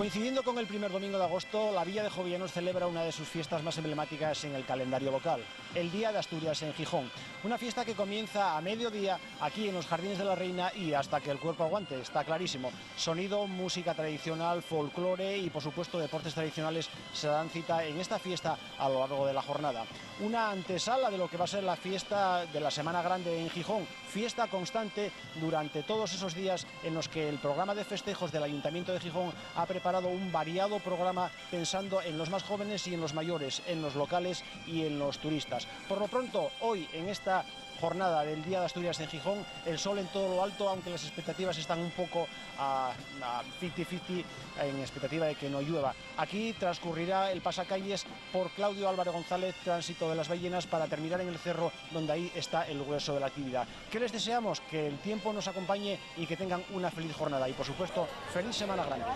Coincidiendo con el primer domingo de agosto, la Villa de Jovellanos celebra una de sus fiestas más emblemáticas en el calendario local, el Día de Asturias en Gijón. Una fiesta que comienza a mediodía aquí en los Jardines de la Reina y hasta que el cuerpo aguante, está clarísimo. Sonido, música tradicional, folclore y por supuesto deportes tradicionales se dan cita en esta fiesta a lo largo de la jornada. Una antesala de lo que va a ser la fiesta de la Semana Grande en Gijón, fiesta constante durante todos esos días en los que el programa de festejos del Ayuntamiento de Gijón ha preparado un variado programa pensando en los más jóvenes y en los mayores, en los locales y en los turistas. Por lo pronto, hoy en esta jornada del Día de Asturias en Gijón, el sol en todo lo alto, aunque las expectativas están un poco a 50-50 en expectativa de que no llueva. Aquí transcurrirá el pasacalles por Claudio Álvarez González, tránsito de las Ballenas, para terminar en el cerro, donde ahí está el grueso de la actividad. ¿Qué les deseamos? Que el tiempo nos acompañe y que tengan una feliz jornada y, por supuesto, feliz Semana Grande.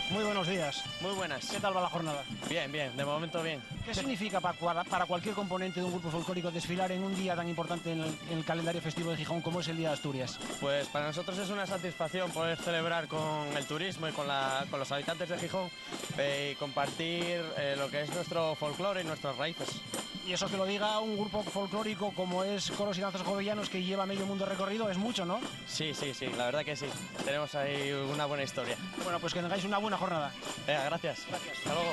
Muy buenos días. Muy buenas. ¿Qué tal va la jornada? Bien, bien, de momento bien. ¿Qué significa para cualquier componente de un grupo folclórico desfilar en un día tan importante en el calendario festivo de Gijón como es el Día de Asturias? Pues para nosotros es una satisfacción poder celebrar con el turismo y con los habitantes de Gijón y compartir lo que es nuestro folclore y nuestras raíces. Y eso que lo diga un grupo folclórico como es Coros y Danzas Jovellanos, que lleva medio mundo recorrido, es mucho, ¿no? Sí, la verdad que sí. Tenemos ahí una buena historia. Bueno, pues que tengáis una buena jornada. Venga, gracias. Gracias. Hasta luego.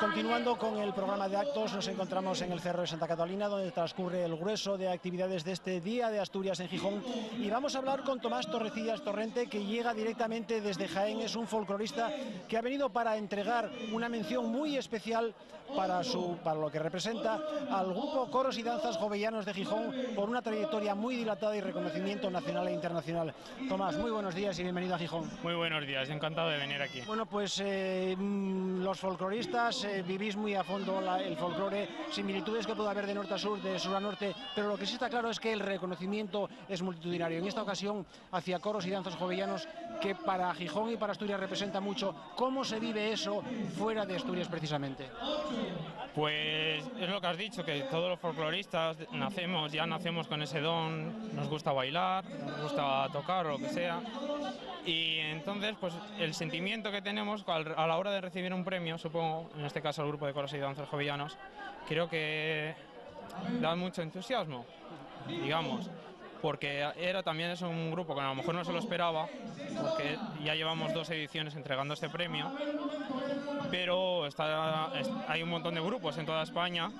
Continuando con el programa de actos, nos encontramos en el Cerro de Santa Catalina, donde transcurre el grueso de actividades de este Día de Asturias en Gijón. Y vamos a hablar con Tomás Torrecillas Torrente, que llega directamente desde Jaén. Es un folclorista que ha venido para entregar una mención muy especial para lo que representa al grupo Coros y Danzas Jovellanos de Gijón, por una trayectoria muy dilatada y reconocimiento nacional e internacional. Tomás, muy buenos días y bienvenido a Gijón. Muy buenos días, encantado de venir aquí. Bueno, pues los folcloristas vivís muy a fondo el folclore, similitudes que puede haber de norte a sur, de sur a norte, pero lo que sí está claro es que el reconocimiento es multitudinario. En esta ocasión hacia Coros y Danzas Jovellanos, que para Gijón y para Asturias representa mucho. ¿Cómo se vive eso fuera de Asturias precisamente? Pues es lo que has dicho, que todos los folcloristas ya nacemos con ese don, nos gusta bailar, nos gusta tocar o lo que sea. Y entonces, pues el sentimiento que tenemos a la hora de recibir un premio, supongo, en este caso el grupo de Coros y Danzas Jovellanos, creo que da mucho entusiasmo, digamos, porque también es un grupo que a lo mejor no se lo esperaba, porque ya llevamos 2 ediciones entregando este premio, pero hay un montón de grupos en toda España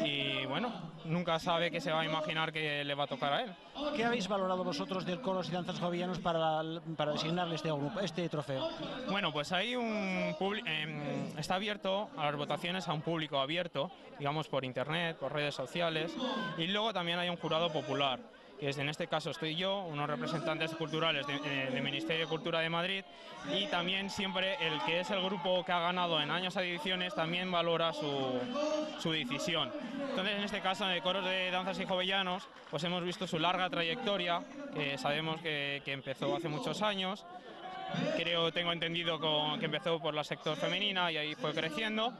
y bueno, nunca sabe qué se va a imaginar que le va a tocar a él. ¿Qué habéis valorado vosotros del Coros y Danzas Jovellanos para designarle este trofeo? Bueno, pues hay está abierto a las votaciones a un público abierto, digamos por internet, por redes sociales, y luego también hay un jurado popular. que es, en este caso estoy yo, unos representantes culturales del Ministerio de Cultura de Madrid, y también siempre el que es el grupo que ha ganado en años ediciones también valora su decisión. Entonces, en este caso, de Coros de Danzas y Jovellanos, pues hemos visto su larga trayectoria, que sabemos que empezó hace muchos años. Tengo entendido que empezó por la sector femenina y ahí fue creciendo.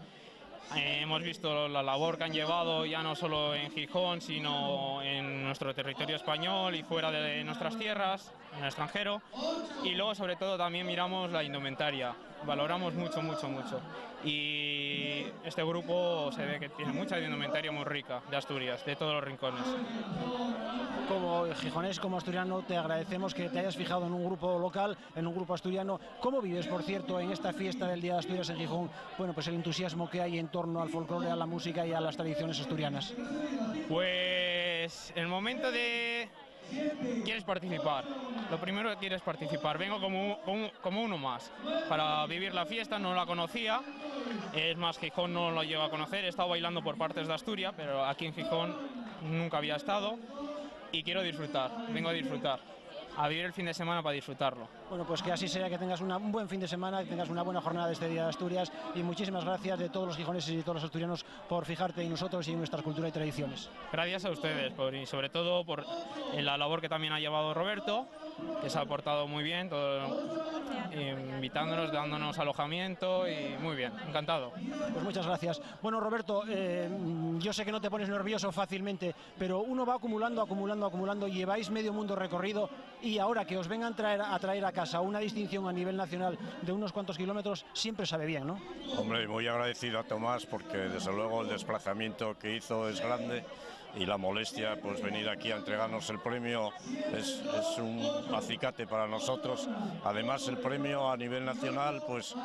Hemos visto la labor que han llevado ya no solo en Gijón, sino en nuestro territorio español y fuera de nuestras tierras, en el extranjero. Y luego, sobre todo, también miramos la indumentaria. Valoramos mucho. Y este grupo se ve que tiene mucha indumentaria muy rica de Asturias, de todos los rincones. Como gijonés, como asturiano, te agradecemos que te hayas fijado en un grupo local, en un grupo asturiano. ¿Cómo vives, por cierto, en esta fiesta del Día de Asturias en Gijón, bueno, pues el entusiasmo que hay en torno al folclore, a la música y a las tradiciones asturianas? Pues el momento de... ¿Quieres participar? Lo primero que quieres participar. Vengo como uno más para vivir la fiesta, no la conocía. Es más, Gijón no lo llego a conocer. He estado bailando por partes de Asturias, pero aquí en Gijón nunca había estado. Y quiero disfrutar, vengo a disfrutar, a vivir el fin de semana para disfrutarlo. Bueno, pues que así sea, que tengas un buen fin de semana, que tengas una buena jornada de este Día de Asturias, y muchísimas gracias de todos los gijoneses y de todos los asturianos por fijarte en nosotros y en nuestra cultura y tradiciones. Gracias a ustedes y sobre todo por la labor que también ha llevado Roberto, que se ha portado muy bien, invitándonos, dándonos alojamiento y muy bien, encantado. Pues muchas gracias. Bueno, Roberto, yo sé que no te pones nervioso fácilmente, pero uno va acumulando, lleváis medio mundo recorrido y ahora que os vengan a traer a casa una distinción a nivel nacional de unos cuantos kilómetros, siempre sabe bien, ¿no? Hombre, muy agradecido a Tomás porque desde luego el desplazamiento que hizo es grande y la molestia, pues venir aquí a entregarnos el premio es un acicate para nosotros. Además, el premio a nivel nacional, pues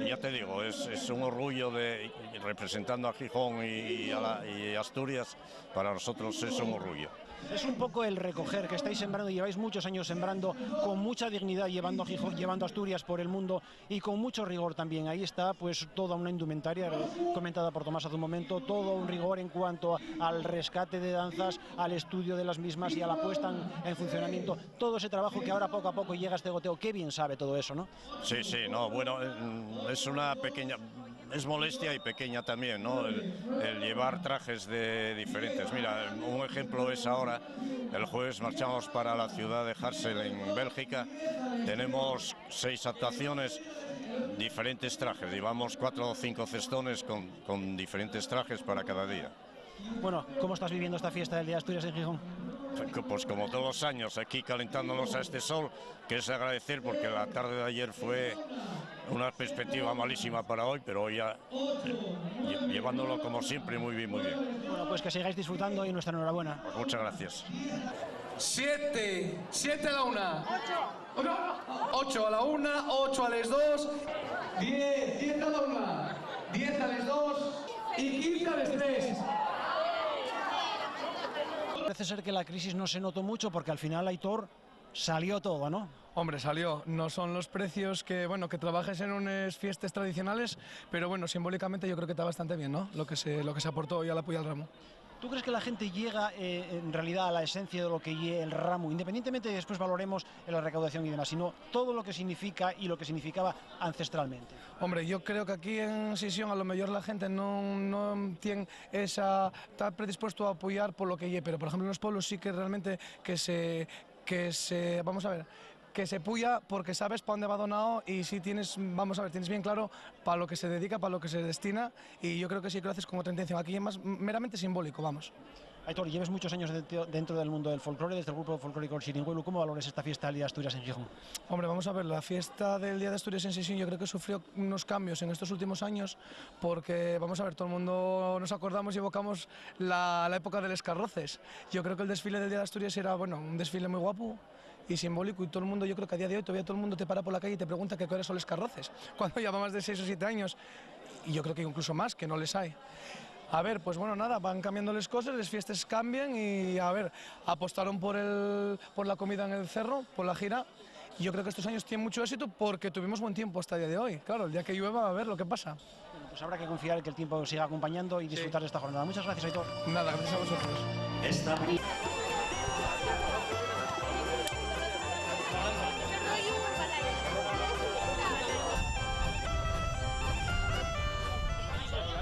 ya te digo, es un orgullo representando a Gijón y Asturias, para nosotros es un orgullo. Es un poco el recoger que estáis sembrando, lleváis muchos años sembrando con mucha dignidad, llevando a Gijón, llevando a Asturias por el mundo y con mucho rigor también. Ahí está pues toda una indumentaria comentada por Tomás hace un momento, todo un rigor en cuanto al rescate de danzas, al estudio de las mismas y a la puesta en funcionamiento. Todo ese trabajo que ahora poco a poco llega a este goteo, qué bien sabe todo eso, ¿no? Sí, no, bueno, es una pequeña... Es molestia y pequeña también, ¿no? El llevar trajes de diferentes. Mira, un ejemplo es ahora, el jueves marchamos para la ciudad de Harsel en Bélgica. Tenemos 6 actuaciones, diferentes trajes. Llevamos 4 o 5 cestones con diferentes trajes para cada día. Bueno, ¿cómo estás viviendo esta fiesta del Día de Asturias en Gijón? Pues como todos los años, aquí calentándonos a este sol, que es agradecer porque la tarde de ayer fue una perspectiva malísima para hoy, pero hoy ya llevándolo como siempre muy bien. Bueno, pues que sigáis disfrutando y nuestra enhorabuena. Pues muchas gracias. 7 a la 1, 8 a la 1, 8 a las 2, 10 a la 1, 10 a las 2 y 15 a las 3. Parece ser que la crisis no se notó mucho porque al final, Aitor, salió todo, ¿no? Hombre, salió. No son los precios que, bueno, que trabajes en unas fiestas tradicionales, pero bueno, simbólicamente yo creo que está bastante bien, ¿no? Lo que se aportó hoy al apoyo al ramo. ¿Tú crees que la gente llega en realidad a la esencia de lo que es el ramo, independientemente de después valoremos la recaudación y demás, sino todo lo que significa y lo que significaba ancestralmente? Hombre, yo creo que aquí en Sisión a lo mejor la gente no tiene está predispuesto a apoyar por lo que lleve, pero por ejemplo en los pueblos sí que realmente vamos a ver, que se puya porque sabes para dónde va donado y si tienes, vamos a ver, tienes bien claro para lo que se dedica, para lo que se destina, y yo creo que sí que lo haces con otra intención. Aquí es más meramente simbólico, vamos. Aitor, lleves muchos años dentro del mundo del folclore, desde el grupo folclórico Xiringuelu. ¿Cómo valoras esta fiesta del Día de Asturias en Gijón? Hombre, vamos a ver, la fiesta del Día de Asturias en Sisión yo creo que sufrió unos cambios en estos últimos años porque, vamos a ver, todo el mundo nos acordamos y evocamos la época de los carroces. Yo creo que el desfile del Día de Asturias era, bueno, un desfile muy guapo y simbólico, y todo el mundo, yo creo que a día de hoy todavía todo el mundo te para por la calle y te pregunta que cuáles son los carroces, cuando lleva más de 6 o 7 años, y yo creo que incluso más, que no les hay. A ver, pues bueno, nada, van cambiando las cosas, las fiestas cambian y, a ver, apostaron por la comida en el cerro, por la gira, y yo creo que estos años tienen mucho éxito porque tuvimos buen tiempo hasta el día de hoy. Claro, el día que llueva, a ver lo que pasa. Bueno, pues habrá que confiar en que el tiempo siga acompañando y disfrutar de esta jornada. Muchas gracias, Aitor. Nada, gracias a vosotros.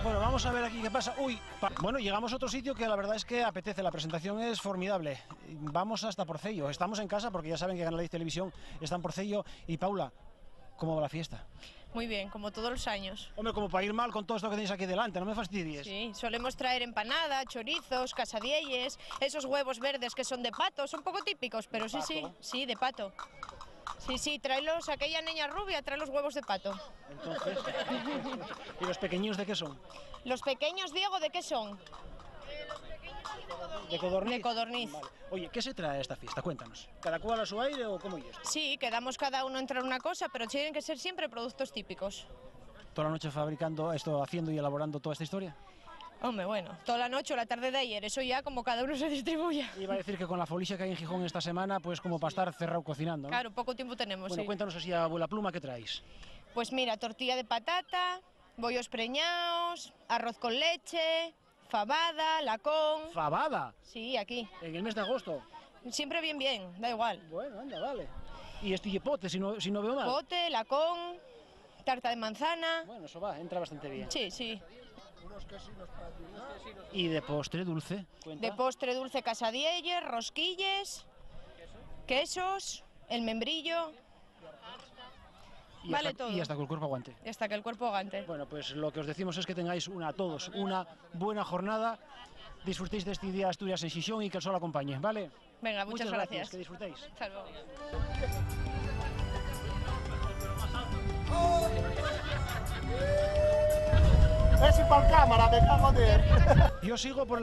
Bueno, vamos a ver aquí qué pasa. Uy, bueno, llegamos a otro sitio que la verdad es que apetece. La presentación es formidable. Vamos hasta Porcello. Estamos en casa porque ya saben que Canal Televisión está en Porcello. Y Paula, ¿cómo va la fiesta? Muy bien, como todos los años. Hombre, como para ir mal con todo esto que tenéis aquí delante, no me fastidies. Sí, solemos traer empanada, chorizos, casadielles, esos huevos verdes que son de pato, son poco típicos, pero sí, sí, de pato. Sí, tráelos, aquella niña rubia, trae los huevos de pato. Entonces, ¿y los pequeños de qué son? Los pequeños, Diego, ¿de qué son? ¿De codorniz? De codorniz. Vale. Oye, ¿qué se trae a esta fiesta? Cuéntanos. ¿Cada cual a su aire o cómo es esto? Sí, quedamos cada uno a entrar una cosa, pero tienen que ser siempre productos típicos. ¿Toda la noche fabricando esto, haciendo y elaborando toda esta historia? Hombre, bueno, toda la noche o la tarde de ayer, eso ya como cada uno se distribuya. Iba a decir que con la folicia que hay en Gijón esta semana, pues como para estar cerrado cocinando, ¿no? Claro, poco tiempo tenemos, Bueno, sí. cuéntanos así a abuela pluma, ¿qué traéis? Pues mira, tortilla de patata, bollos preñados, arroz con leche, fabada, lacón. ¡Fabada! Sí, aquí. En el mes de agosto. Siempre bien, da igual. Bueno, anda, vale. Y este pote, si no veo mal. Pote, lacón, tarta de manzana. Bueno, eso va, entra bastante bien. Sí. ¿Y de postre dulce? ¿Cuenta? De postre dulce casadielles, rosquilles, quesos, el membrillo. Vale todo. Y hasta que el cuerpo aguante. Y hasta que el cuerpo aguante. Bueno, pues lo que os decimos es que tengáis todos una buena jornada, disfrutéis de este día de Asturias en Xixón y que el sol acompañe, ¿vale? Venga, muchas gracias. Que disfrutéis. Hasta luego. Yo sigo por